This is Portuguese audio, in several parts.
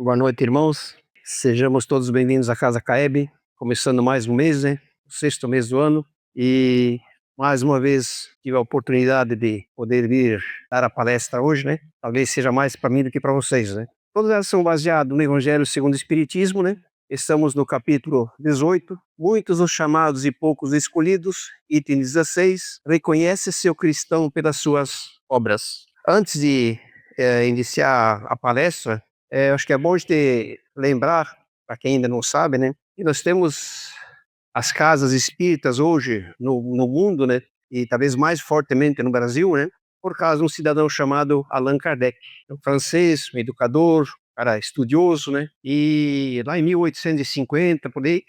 Boa noite, irmãos. Sejamos todos bem-vindos à Casa Caeb, começando mais um mês, né? O sexto mês do ano. E mais uma vez tive a oportunidade de poder vir dar a palestra hoje, né? Talvez seja mais para mim do que para vocês, né? Todas elas são baseadas no Evangelho segundo o Espiritismo, né? Estamos no capítulo 18. Muitos os chamados e poucos escolhidos. Item 16. Reconhece-se o cristão pelas suas obras. Antes de iniciar a palestra, acho que é bom de lembrar, para quem ainda não sabe, né, que nós temos as casas espíritas hoje no mundo, né, e talvez mais fortemente no Brasil, né, por causa de um cidadão chamado Allan Kardec, um francês, um educador, cara estudioso, né, e lá em 1850, por aí,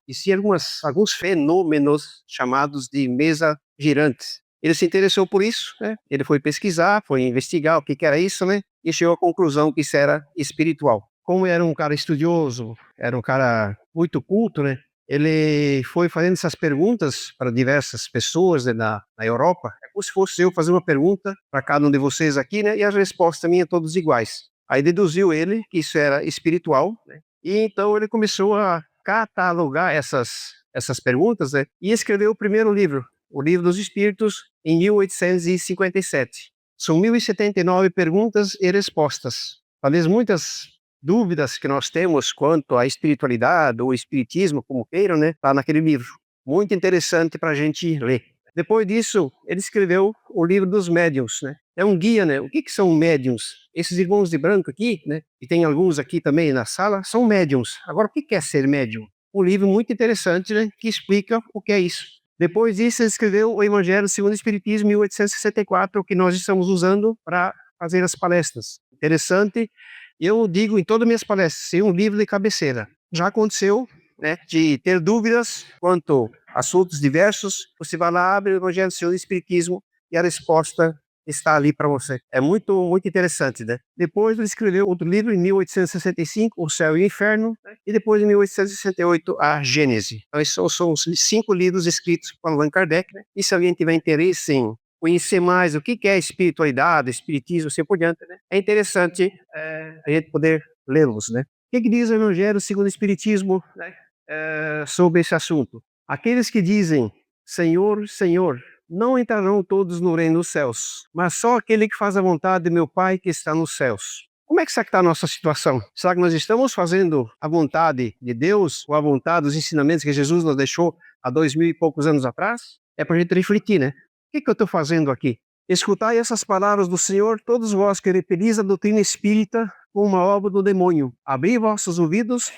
existiam alguns fenômenos chamados de mesa girante. Ele se interessou por isso, né? Ele foi pesquisar, foi investigar o que era isso, né? E chegou à conclusão que isso era espiritual. Como era um cara estudioso, era um cara muito culto, né? Ele foi fazendo essas perguntas para diversas pessoas, né, na Europa. É como se fosse eu fazer uma pergunta para cada um de vocês aqui, né? E as respostas minhas todas iguais. Aí deduziu ele que isso era espiritual, né? E então ele começou a catalogar essas perguntas, né? E escreveu o primeiro livro, o Livro dos Espíritos, em 1857. São 1079 perguntas e respostas. Talvez muitas dúvidas que nós temos quanto à espiritualidade ou espiritismo, como queiram, né, está naquele livro. Muito interessante para a gente ler. Depois disso, ele escreveu o Livro dos Médiuns, né? É um guia, né? O que são médiuns? Esses irmãos de branco aqui, né? E tem alguns aqui também na sala, são médiuns. Agora, o que é ser médium? Um livro muito interessante, né? Que explica o que é isso. Depois disso, ele escreveu o Evangelho segundo o Espiritismo, 1864, que nós estamos usando para fazer as palestras. Interessante. Eu digo em todas as minhas palestras, ser um livro de cabeceira. Já aconteceu, né, de ter dúvidas quanto a assuntos diversos, você vai lá, abre o Evangelho segundo o Espiritismo e a resposta está ali para você. É muito, muito interessante, né? Depois ele escreveu outro livro em 1865, O Céu e o Inferno, né? E depois em 1868, a Gênese. Então esses são os 5 livros escritos por Allan Kardec, né? E se alguém tiver interesse em conhecer mais o que é espiritualidade, espiritismo, assim por diante, né? É interessante a gente poder lê-los, né? O que diz o Evangelho segundo o Espiritismo, né, sobre esse assunto? Aqueles que dizem Senhor, Senhor, não entrarão todos no reino dos céus, mas só aquele que faz a vontade de meu Pai que está nos céus. Como é que está a nossa situação? Será que nós estamos fazendo a vontade de Deus ou a vontade dos ensinamentos que Jesus nos deixou há 2000 e poucos anos atrás? É para a gente refletir, né? O que eu estou fazendo aqui? Escutai essas palavras do Senhor, todos vós que repelis a doutrina espírita como uma obra do demônio. Abri vossos ouvidos,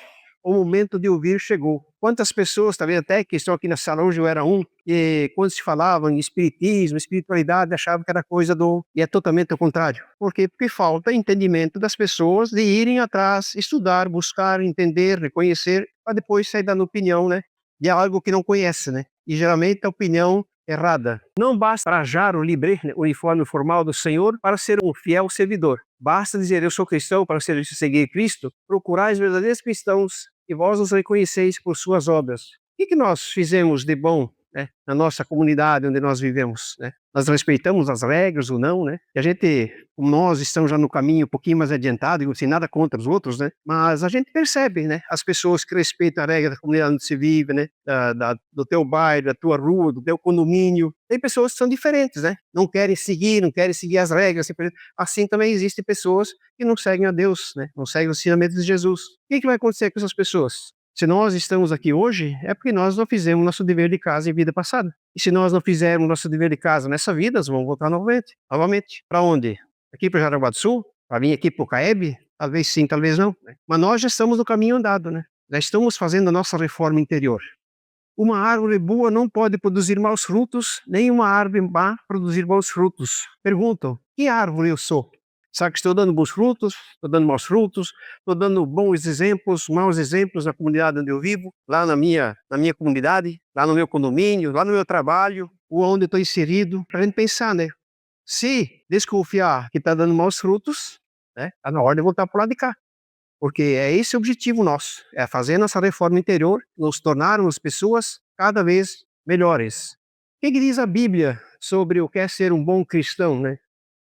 o momento de ouvir chegou. Quantas pessoas, talvez até que estão aqui na sala hoje, eu era um, e quando se falava em espiritismo, espiritualidade, achavam que era coisa do... E é totalmente ao contrário. Por quê? Porque falta entendimento das pessoas de irem atrás, estudar, buscar, entender, reconhecer, para depois sair dando opinião, né, de algo que não conhece, né? E geralmente a opinião errada. Não basta trajar o libre, né, uniforme formal do Senhor para ser um fiel servidor. Basta dizer, eu sou cristão, para seguir Cristo. Procurai os verdadeiros cristãos e vós os reconheceis por suas obras. O que nós fizemos de bom, né, na nossa comunidade onde nós vivemos, né? Nós respeitamos as regras ou não, né? E a gente, como nós estamos já no caminho um pouquinho mais adiantado, sem nada contra os outros, né? Mas a gente percebe, né? As pessoas que respeitam a regra da comunidade onde se vive, né? Do teu bairro, da tua rua, do teu condomínio. Tem pessoas que são diferentes, né? Não querem seguir as regras. Assim também existem pessoas que não seguem a Deus, né? Não seguem os ensinamentos de Jesus. O que vai acontecer com essas pessoas? Se nós estamos aqui hoje, é porque nós não fizemos nosso dever de casa em vida passada. E se nós não fizermos nosso dever de casa nessa vida, nós vamos voltar novamente. Novamente. Para onde? Aqui para Jaraguá do Sul? Para vir aqui para o Caeb? Talvez sim, talvez não. Né? Mas nós já estamos no caminho andado, né? Já estamos fazendo a nossa reforma interior. Uma árvore boa não pode produzir maus frutos, nem uma árvore má produzir maus frutos. Perguntam, que árvore eu sou? Será que estou dando bons frutos? Estou dando maus frutos? Estou dando bons exemplos, maus exemplos na comunidade onde eu vivo? Lá na minha comunidade? Lá no meu condomínio? Lá no meu trabalho? Ou onde estou inserido? Para a gente pensar, né? Se desconfiar que está dando maus frutos, né? Está na hora de voltar para o lado de cá. Porque é esse o objetivo nosso, é fazer nossa reforma interior, nos tornarmos pessoas cada vez melhores. O que diz a Bíblia sobre o que é ser um bom cristão, né?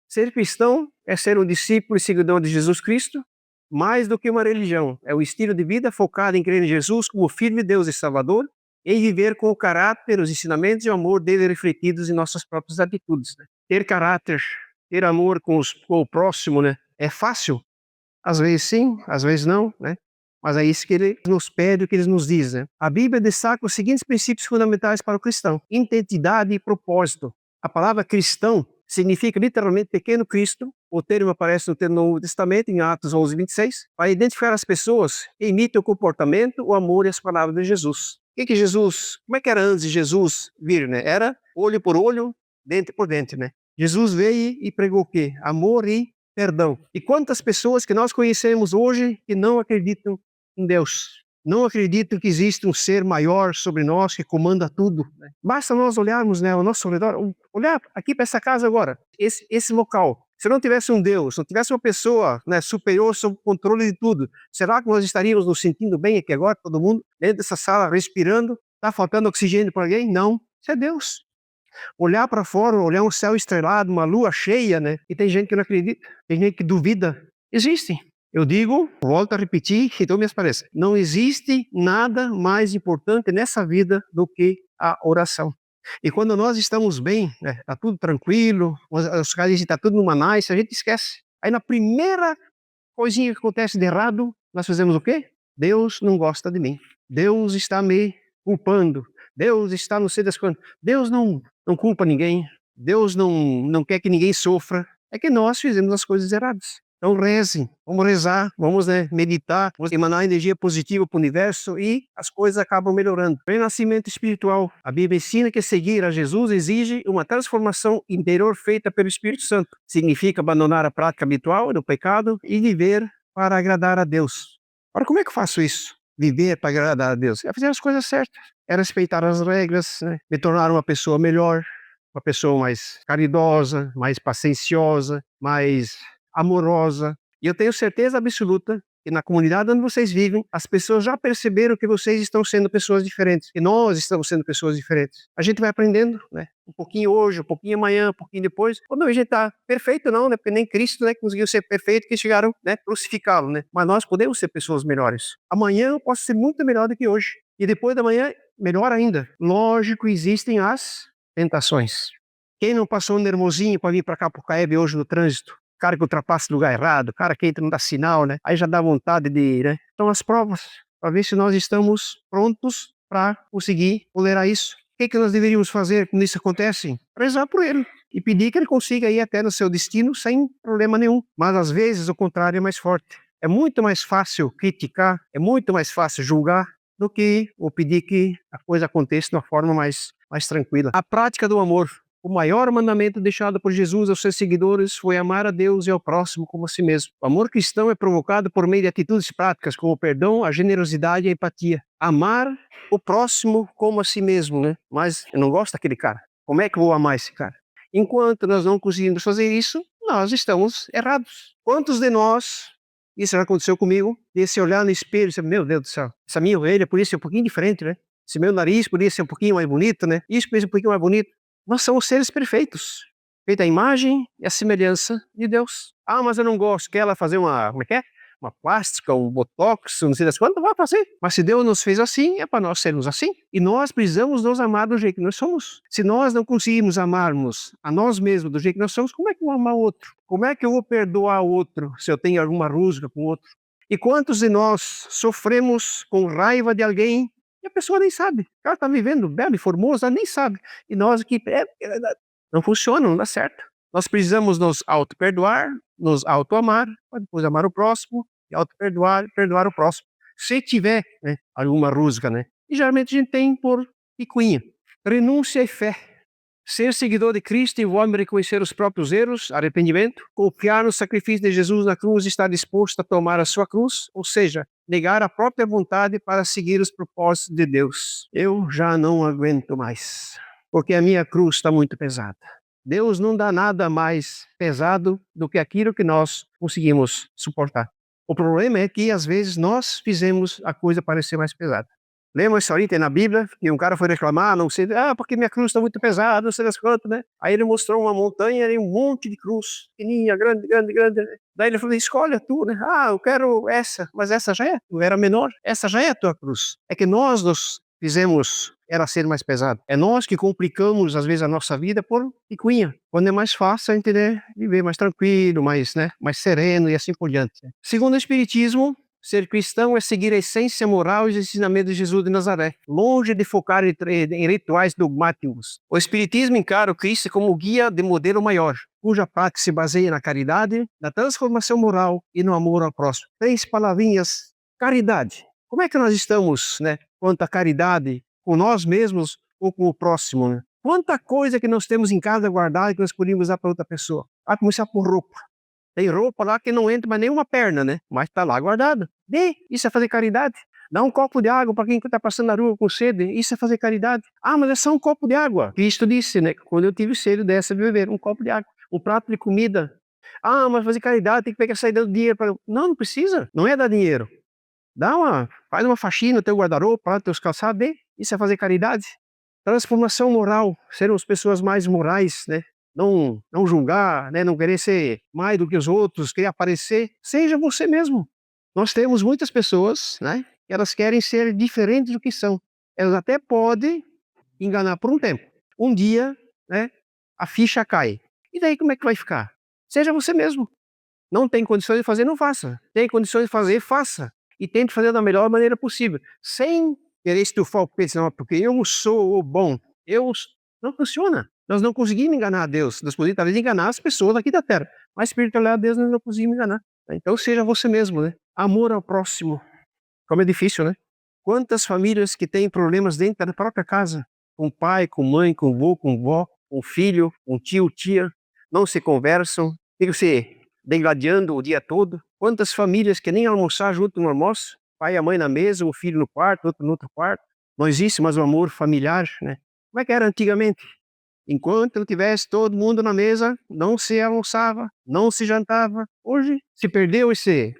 Ser cristão é ser um discípulo e seguidor de Jesus Cristo, mais do que uma religião. É o estilo de vida focado em crer em Jesus como firme Deus e Salvador, e viver com o caráter, os ensinamentos e o amor dele refletidos em nossas próprias atitudes. Né? Ter caráter, ter amor com o próximo, né? É fácil? Às vezes sim, às vezes não, né? Mas é isso que ele nos pede, o que ele nos diz, né? A Bíblia destaca os seguintes princípios fundamentais para o cristão: identidade e propósito. A palavra cristão significa literalmente pequeno Cristo. O termo aparece no Novo Testamento, em Atos 11:26, para identificar as pessoas que imitam o comportamento, o amor e as palavras de Jesus. Como é que era antes de Jesus vir, né? Era olho por olho, dente por dente, né? Jesus veio e pregou o quê? Amor e perdão. E quantas pessoas que nós conhecemos hoje que não acreditam em Deus, não acreditam que existe um ser maior sobre nós que comanda tudo. Né? Basta nós olharmos, né, ao nosso redor, olhar aqui para essa casa agora, esse local. Se não tivesse um Deus, não tivesse uma pessoa, né, superior sob o controle de tudo, será que nós estaríamos nos sentindo bem aqui agora, todo mundo dentro dessa sala, respirando? Está faltando oxigênio para alguém? Não. Isso é Deus. Olhar para fora, olhar um céu estrelado, uma lua cheia, né? E tem gente que não acredita, tem gente que duvida. Existem. Eu digo, volto a repetir, então me parece, não existe nada mais importante nessa vida do que a oração. E quando nós estamos bem, né, tá tudo tranquilo, os caras dizem tá tudo numa nice, a gente esquece. Aí na primeira coisinha que acontece de errado, nós fazemos o quê? Deus não gosta de mim. Deus está me culpando. Deus está não sei das quantas. Deus não culpa ninguém. Deus não quer que ninguém sofra. É que nós fizemos as coisas erradas. Então rezem, vamos rezar, vamos, né, meditar, vamos emanar energia positiva para o universo e as coisas acabam melhorando. Renascimento espiritual. A Bíblia ensina que seguir a Jesus exige uma transformação interior feita pelo Espírito Santo. Significa abandonar a prática habitual do pecado e viver para agradar a Deus. Ora, como é que eu faço isso? Viver para agradar a Deus? É fazer as coisas certas. É respeitar as regras, né? Me tornar uma pessoa melhor, uma pessoa mais caridosa, mais pacienciosa, mais amorosa. E eu tenho certeza absoluta que na comunidade onde vocês vivem, as pessoas já perceberam que vocês estão sendo pessoas diferentes, que nós estamos sendo pessoas diferentes. A gente vai aprendendo, né? Um pouquinho hoje, um pouquinho amanhã, um pouquinho depois. Ou não, a gente está perfeito não, né? Porque nem Cristo, né, conseguiu ser perfeito, que chegaram, né, crucificá-lo, né? Mas nós podemos ser pessoas melhores. Amanhã eu posso ser muito melhor do que hoje. E depois da manhã, melhor ainda. Lógico, existem as tentações. Quem não passou um nervosinho para vir para cá para o Caeb hoje no trânsito? Cara que ultrapassa no lugar errado, cara que entra não dá sinal, né? Aí já dá vontade de ir, né? Então as provas, para ver se nós estamos prontos para conseguir tolerar isso. O que nós deveríamos fazer quando isso acontece? Rezar por ele e pedir que ele consiga ir até no seu destino sem problema nenhum. Mas às vezes o contrário é mais forte. É muito mais fácil criticar, é muito mais fácil julgar do que ou pedir que a coisa aconteça de uma forma mais tranquila. A prática do amor. O maior mandamento deixado por Jesus aos seus seguidores foi amar a Deus e ao próximo como a si mesmo. O amor cristão é provocado por meio de atitudes práticas como o perdão, a generosidade e a empatia. Amar o próximo como a si mesmo, né? Mas eu não gosto daquele cara. Como é que eu vou amar esse cara? Enquanto nós não conseguimos fazer isso, nós estamos errados. Quantos de nós, isso já aconteceu comigo, de se olhar no espelho e dizer, meu Deus do céu, essa minha orelha podia ser um pouquinho diferente, né? Esse meu nariz podia ser um pouquinho mais bonito, né? Isso podia ser um pouquinho mais bonito. Nós somos seres perfeitos, feita a imagem e a semelhança de Deus. Ah, mas eu não gosto. Quer ela fazer uma, como é que é? Uma plástica, um botox, não sei das quantas, vai fazer. Mas se Deus nos fez assim, é para nós sermos assim. E nós precisamos nos amar do jeito que nós somos. Se nós não conseguirmos amarmos a nós mesmos do jeito que nós somos, como é que eu vou amar o outro? Como é que eu vou perdoar o outro se eu tenho alguma rusga com o outro? E quantos de nós sofremos com raiva de alguém e a pessoa nem sabe. Ela está vivendo belo e formoso, ela nem sabe. E nós aqui, não funciona, não dá certo. Nós precisamos nos auto-perdoar, nos auto-amar, para depois amar o próximo, e auto-perdoar e perdoar o próximo. Se tiver, né, alguma rusga, né? E geralmente a gente tem por picuinha. Renúncia e fé. Ser seguidor de Cristo envolve reconhecer os próprios erros, arrependimento, confiar no sacrifício de Jesus na cruz e estar disposto a tomar a sua cruz, ou seja, negar a própria vontade para seguir os propósitos de Deus. Eu já não aguento mais, porque a minha cruz está muito pesada. Deus não dá nada mais pesado do que aquilo que nós conseguimos suportar. O problema é que às vezes nós fizemos a coisa parecer mais pesada. Lembra uma historinha na Bíblia, que um cara foi reclamar, não sei, porque minha cruz está muito pesada, não sei das quantas, né? Aí ele mostrou uma montanha e um monte de cruz, pequenininha, grande, grande, grande, né? Daí ele falou, escolhe a tua, né? Eu quero essa, mas essa já é, tu era menor, essa já é a tua cruz. É que nós nos fizemos ela ser mais pesada. É nós que complicamos, às vezes, a nossa vida por picuinha, quando é mais fácil a gente, né, viver mais tranquilo, mais, né, mais sereno e assim por diante. Segundo o Espiritismo, ser cristão é seguir a essência moral e os ensinamentos de Jesus de Nazaré, longe de focar em rituais dogmáticos. O Espiritismo encara o Cristo como guia de modelo maior, cuja prática se baseia na caridade, na transformação moral e no amor ao próximo. 3 palavrinhas: caridade. Como é que nós estamos, né, quanto à caridade, com nós mesmos ou com o próximo, né? Quanta coisa que nós temos em casa guardada que nós podíamos usar para outra pessoa. Começar por roupa. Tem roupa lá que não entra mais nenhuma perna, né? Mas está lá guardada. Isso é fazer caridade. Dá um copo de água para quem está passando na rua com sede. Isso é fazer caridade. Mas é só um copo de água. Cristo disse, né? Quando eu tive sede, dessa de beber um copo de água. Um prato de comida. Mas fazer caridade tem que pegar sair dando dinheiro. Não precisa. Não é dar dinheiro. Faz uma faxina no teu guarda-roupa, nos teus calçados. Isso é fazer caridade. Transformação moral. Sermos pessoas mais morais, né? Não julgar, né? Não querer ser mais do que os outros, querer aparecer. Seja você mesmo. Nós temos muitas pessoas, né? Que elas querem ser diferentes do que são. Elas até podem enganar por um tempo. Um dia, né? A ficha cai. E daí como é que vai ficar? Seja você mesmo. Não tem condições de fazer, não faça. Tem condições de fazer, faça. E tente fazer da melhor maneira possível. Sem querer estufar o peito, não, porque eu sou o bom. Não funciona. Nós não conseguimos enganar a Deus. Nós podemos talvez enganar as pessoas aqui da terra. Mas espiritualidade a Deus nós não conseguimos enganar. Então seja você mesmo, né? Amor ao próximo. Como é difícil, né? Quantas famílias que têm problemas dentro da própria casa? Com pai, com mãe, com vô, com vó, com filho, com tio, tia. Não se conversam. Ficam se degladiando o dia todo. Quantas famílias que nem almoçar junto no almoço? Pai e a mãe na mesa, o filho no quarto, outro no outro quarto. Não existe mais o amor familiar, né? Como é que era antigamente? Enquanto não tivesse todo mundo na mesa, não se almoçava, não se jantava. Hoje se perdeu esse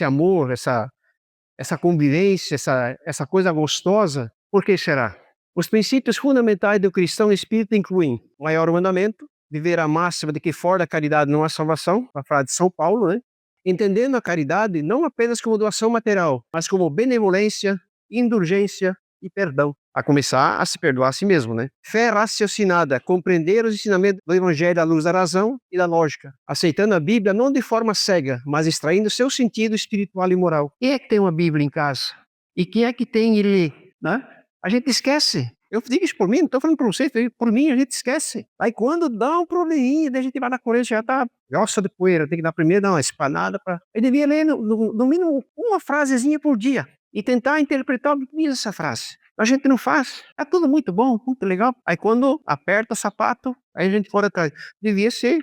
amor, essa convivência, essa coisa gostosa. Por que será? Os princípios fundamentais do cristão espírita incluem o maior mandamento, viver a máxima de que fora da caridade não há salvação, a frase de São Paulo, né? Entendendo a caridade não apenas como doação material, mas como benevolência, indulgência e perdão. A começar a se perdoar a si mesmo, né? Fé raciocinada, compreender os ensinamentos do Evangelho à luz da razão e da lógica, aceitando a Bíblia não de forma cega, mas extraindo seu sentido espiritual e moral. Quem é que tem uma Bíblia em casa? E quem é que tem e lê? Né? A gente esquece. Eu digo isso por mim, não estou falando para você, por mim a gente esquece. Aí quando dá um probleminha, daí a gente vai na corrente, já está grossa de poeira, tem que dar primeiro, dar uma espanada. Eu devia ler no mínimo uma frasezinha por dia e tentar interpretar o que diz essa frase. A gente não faz. É tudo muito bom, muito legal. Aí quando aperta o sapato, aí a gente fora atrás. Devia ser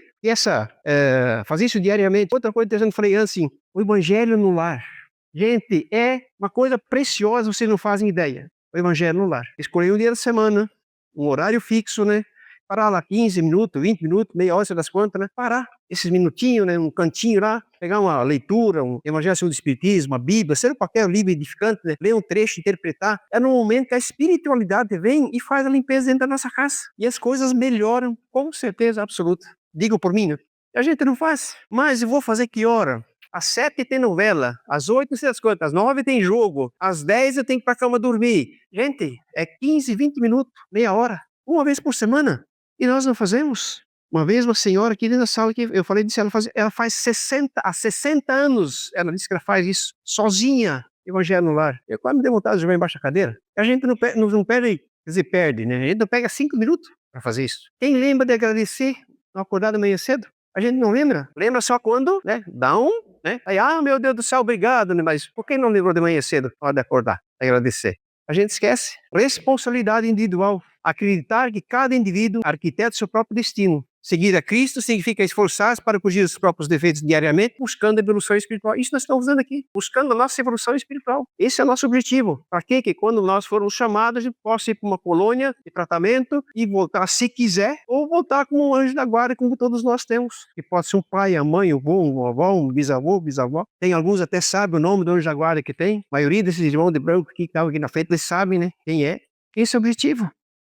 fazer isso diariamente. Outra coisa interessante, eu falei assim, o evangelho no lar. Gente, é uma coisa preciosa, vocês não fazem ideia. O evangelho no lar. Escolher um dia da semana, um horário fixo, né? Parar lá 15 minutos, 20 minutos, meia hora, sei das quantas, né? Parar esses minutinhos, né? Um cantinho lá, pegar uma leitura, um Evangelho segundo o Espiritismo, a Bíblia, seja qualquer livro edificante, né? Ler um trecho, interpretar. É no momento que a espiritualidade vem e faz a limpeza dentro da nossa casa. E as coisas melhoram, com certeza absoluta. Digo por mim, né? A gente não faz. Mas eu vou fazer que hora? Às 7 tem novela, às 8 não sei das quantas, às 9 tem jogo, às 10 eu tenho que ir pra cama dormir. Gente, é 15, 20 minutos, meia hora, uma vez por semana. E nós não fazemos. Uma vez uma senhora aqui dentro da sala, que eu falei disso, ela faz 60 anos, ela disse que ela faz isso, sozinha, evangelho no lar. Eu quase me dei vontade de jogar embaixo da cadeira. A gente não perde, quer dizer, perde, né? A gente não pega 5 minutos para fazer isso. Quem lembra de agradecer no acordar da manhã cedo? A gente não lembra. Lembra só quando, né, dá né? Aí, meu Deus do céu, obrigado, né? Mas por que não lembrou de manhã cedo, na hora de acordar, agradecer? A gente esquece. Responsabilidade individual. Acreditar que cada indivíduo arquiteta seu próprio destino, Seguir a Cristo significa esforçar-se para corrigir os próprios defeitos diariamente, buscando a evolução espiritual. Isso nós estamos fazendo aqui, buscando a nossa evolução espiritual. Esse é o nosso objetivo. Para quê? Que quando nós formos chamados, a gente possa ir para uma colônia de tratamento e voltar, se quiser, ou voltar como um anjo da guarda, como todos nós temos. Que pode ser um pai, a mãe, o avô, um avó, um bisavô, bisavó. Tem alguns até sabem o nome do anjo da guarda que tem. A maioria desses irmãos de branco que estavam aqui na frente, eles sabem, né? Quem é. Esse é o objetivo.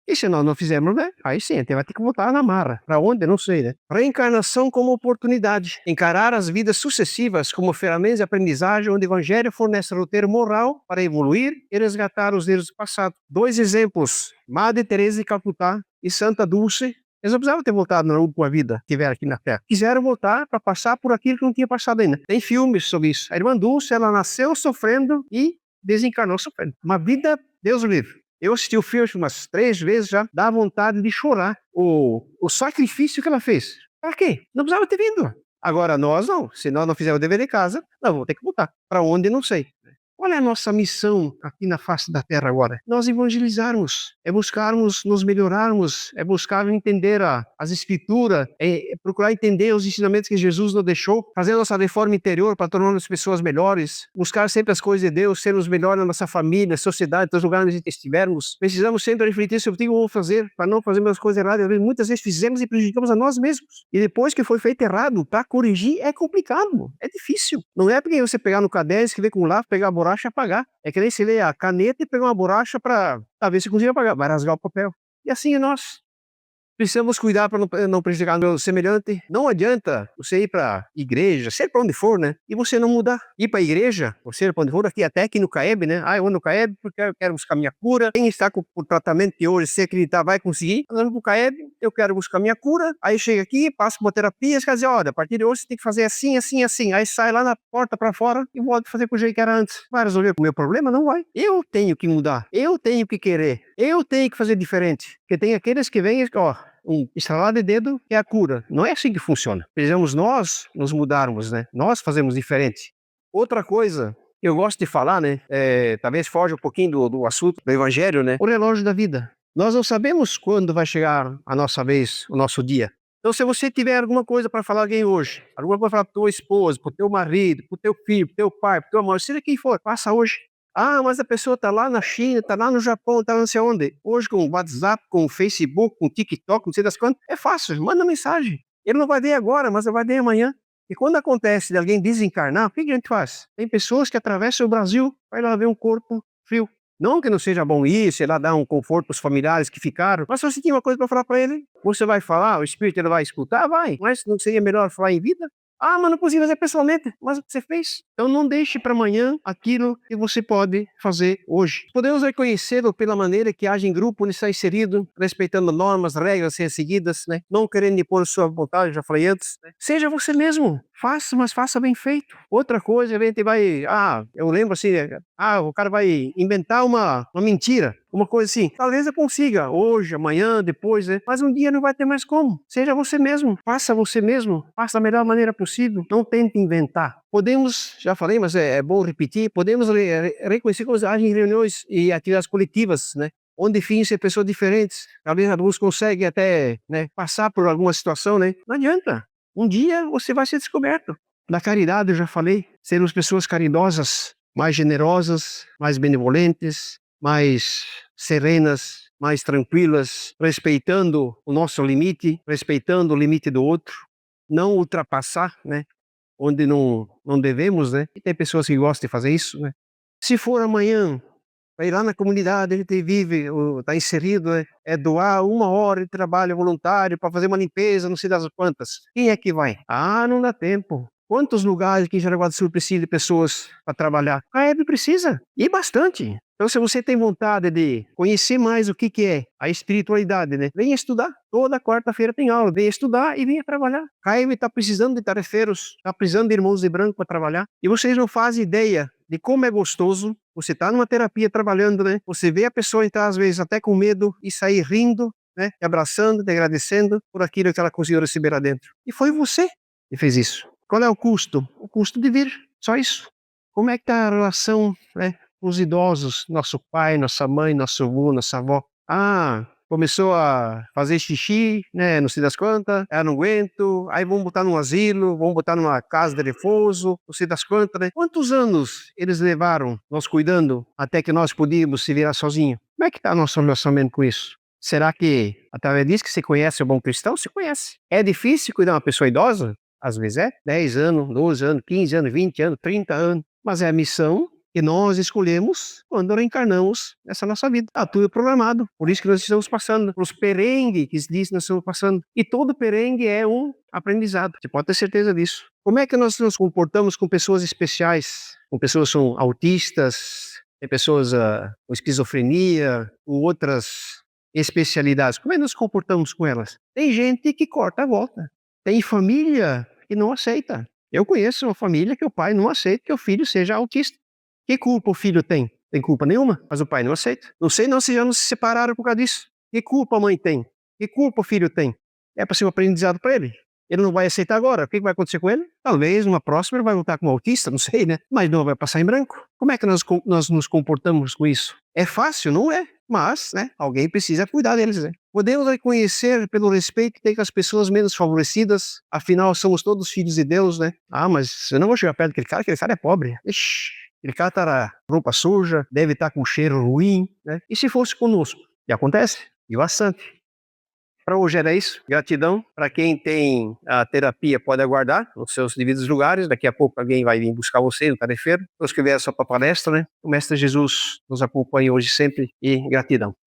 E se nós não fizermos, né? Aí sim, a gente vai ter que voltar na marra. Para onde? Não sei, né? Reencarnação como oportunidade. Encarar as vidas sucessivas como ferramentas de aprendizagem, onde o Evangelho fornece roteiro moral para evoluir e resgatar os erros do passado. 2 exemplos. Madre Teresa de Calcutá e Santa Dulce. Eles não precisavam ter voltado na última vida que tiveram aqui na Terra. Quiseram voltar para passar por aquilo que não tinha passado ainda. Tem filmes sobre isso. A irmã Dulce, ela nasceu sofrendo e desencarnou sofrendo. Uma vida, Deus o livre. Eu assisti o filme umas 3 vezes já, dá vontade de chorar. O sacrifício que ela fez. Para quê? Não precisava ter vindo. Agora nós não. Se nós não fizermos o dever de casa, nós vamos ter que voltar. Para onde? Não sei. Qual é a nossa missão aqui na face da terra agora? Nós evangelizarmos, é buscarmos nos melhorarmos, é buscar entender as escrituras, é procurar entender os ensinamentos que Jesus nos deixou, fazer a nossa reforma interior para tornar-nos pessoas melhores, buscar sempre as coisas de Deus, sermos melhores na nossa família, na sociedade, em todos os lugares onde estivermos. Precisamos sempre refletir sobre o que vamos fazer para não fazermos as coisas erradas. Muitas vezes fizemos e prejudicamos a nós mesmos. E depois que foi feito errado, para corrigir é complicado, é difícil. Não é porque você pegar no caderno, escrever com lápis, pegar a borracha e apagar. É que nem se lê a caneta e pegar uma borracha para ver se conseguir apagar. Vai rasgar o papel. E assim é nós. Precisamos cuidar para não prejudicar o meu semelhante. Não adianta você ir para igreja, seja para onde for, né? E você não mudar. Ir para a igreja, ou seja, para onde for, até aqui no CAEB, né? Eu ando no CAEB porque eu quero buscar minha cura. Quem está com o tratamento que hoje, se acreditar, vai conseguir. Andando para o CAEB, eu quero buscar minha cura. Aí chega aqui, passa uma terapia, quer dizer, olha, a partir de hoje você tem que fazer assim, assim, assim. Aí sai lá na porta para fora e volta a fazer com o jeito que era antes. Vai resolver o meu problema? Não vai. Eu tenho que mudar. Eu tenho que querer. Eu tenho que fazer diferente. Porque tem aqueles que vêm, ó, um estralar de dedo é a cura. Não é assim que funciona. Precisamos nós nos mudarmos, né? Nós fazemos diferente. Outra coisa que eu gosto de falar, né? Talvez foge um pouquinho do assunto do evangelho, né? O relógio da vida. Nós não sabemos quando vai chegar a nossa vez, o nosso dia. Então, se você tiver alguma coisa para falar a alguém hoje, alguma coisa para falar para tua esposa, para o teu marido, para o teu filho, para o teu pai, para o teu amor, seja quem for, faça hoje. Mas a pessoa está lá na China, está lá no Japão, está não sei onde. Hoje com o WhatsApp, com o Facebook, com o TikTok, não sei das quantas, é fácil, manda mensagem. Ele não vai ver agora, mas ele vai ver amanhã. E quando acontece de alguém desencarnar, o que a gente faz? Tem pessoas que atravessam o Brasil, vai lá ver um corpo frio. Não que não seja bom isso, sei lá, dar um conforto para os familiares que ficaram, mas se você tinha uma coisa para falar para ele, você vai falar, o espírito ele vai escutar, vai, mas não seria melhor falar em vida? Mas não consigo fazer pessoalmente. Mas você fez. Então não deixe para amanhã aquilo que você pode fazer hoje. Podemos reconhecê-lo pela maneira que age em grupo, onde está inserido, respeitando normas, regras a ser seguidas, né? Não querendo impor sua vontade, já falei antes. Né? Seja você mesmo. Faça, mas faça bem feito. Outra coisa, a gente vai... eu lembro assim, o cara vai inventar uma mentira, uma coisa assim. Talvez eu consiga, hoje, amanhã, depois, né? Mas um dia não vai ter mais como. Seja você mesmo. Faça você mesmo. Faça da melhor maneira possível. Não tente inventar. Podemos, já falei, mas é bom repetir, podemos reconhecer como agem em reuniões e atividades coletivas, né? Onde fingem ser pessoas diferentes. Talvez alguns conseguem até, né, passar por alguma situação, né? Não adianta. Um dia você vai ser descoberto. Da caridade, eu já falei, sermos pessoas caridosas, mais generosas, mais benevolentes, mais serenas, mais tranquilas, respeitando o nosso limite, respeitando o limite do outro, não ultrapassar, né? Onde não devemos, né? E tem pessoas que gostam de fazer isso, né? Se for amanhã, vai lá na comunidade, a gente vive, está inserido, né? É doar 1 hora de trabalho voluntário para fazer uma limpeza, não sei das quantas. Quem é que vai? Não dá tempo. Quantos lugares aqui em Jaraguá do Sul precisa de pessoas para trabalhar? A EB precisa, e bastante. Então, se você tem vontade de conhecer mais o que é a espiritualidade, né? Venha estudar. Toda quarta-feira tem aula. Venha estudar e venha trabalhar. A EB está precisando de tarefeiros, está precisando de irmãos de branco para trabalhar. E vocês não fazem ideia de como é gostoso. Você está numa terapia trabalhando, né? Você vê a pessoa entrar às vezes até com medo e sair rindo, né? Te abraçando, te agradecendo por aquilo que ela conseguiu receber lá dentro. E foi você que fez isso. Qual é o custo? O custo de vir. Só isso. Como é que está a relação, né, com os idosos? Nosso pai, nossa mãe, nosso avô, nossa avó. começou a fazer xixi, né, não sei das quantas, não aguento, aí vamos botar num asilo, vamos botar numa casa de repouso, não sei das quantas, né? Quantos anos eles levaram nós cuidando até que nós podíamos se virar sozinhos? Como é que está nosso relacionamento com isso? Será que através disso que você conhece o bom cristão? Se conhece. É difícil cuidar de uma pessoa idosa? Às vezes é. 10 anos, 12 anos, 15 anos, 20 anos, 30 anos. Mas é a missão que nós escolhemos quando reencarnamos nessa nossa vida. Tá tudo programado. Por isso que nós estamos passando, pelos perrengues que diz que nós estamos passando. E todo perrengue é um aprendizado. Você pode ter certeza disso. Como é que nós nos comportamos com pessoas especiais? Com pessoas que são autistas, tem pessoas com esquizofrenia, com outras especialidades. Como é que nos comportamos com elas? Tem gente que corta a volta. Tem família que não aceita. Eu conheço uma família que o pai não aceita que o filho seja autista. Que culpa o filho tem? Tem culpa nenhuma, mas o pai não aceita. Não sei não se já não se separaram por causa disso. Que culpa a mãe tem? Que culpa o filho tem? É para ser um aprendizado para ele. Ele não vai aceitar agora. O que vai acontecer com ele? Talvez numa próxima ele vai voltar como autista, não sei, né? Mas não vai passar em branco. Como é que nós nos comportamos com isso? É fácil? Não é. Mas, né, alguém precisa cuidar deles, né? Podemos reconhecer pelo respeito que tem com as pessoas menos favorecidas, afinal somos todos filhos de Deus, né? Ah, mas eu não vou chegar perto aquele cara é pobre. Ixi, aquele cara tá com roupa suja, deve estar com um cheiro ruim, né? E se fosse conosco? E acontece, e bastante. Para hoje era isso. Gratidão. Para quem tem a terapia, pode aguardar nos seus devidos lugares. Daqui a pouco alguém vai vir buscar você no tarefeiro. Os que vieram só para a palestra, né? O Mestre Jesus nos acompanha hoje sempre e gratidão.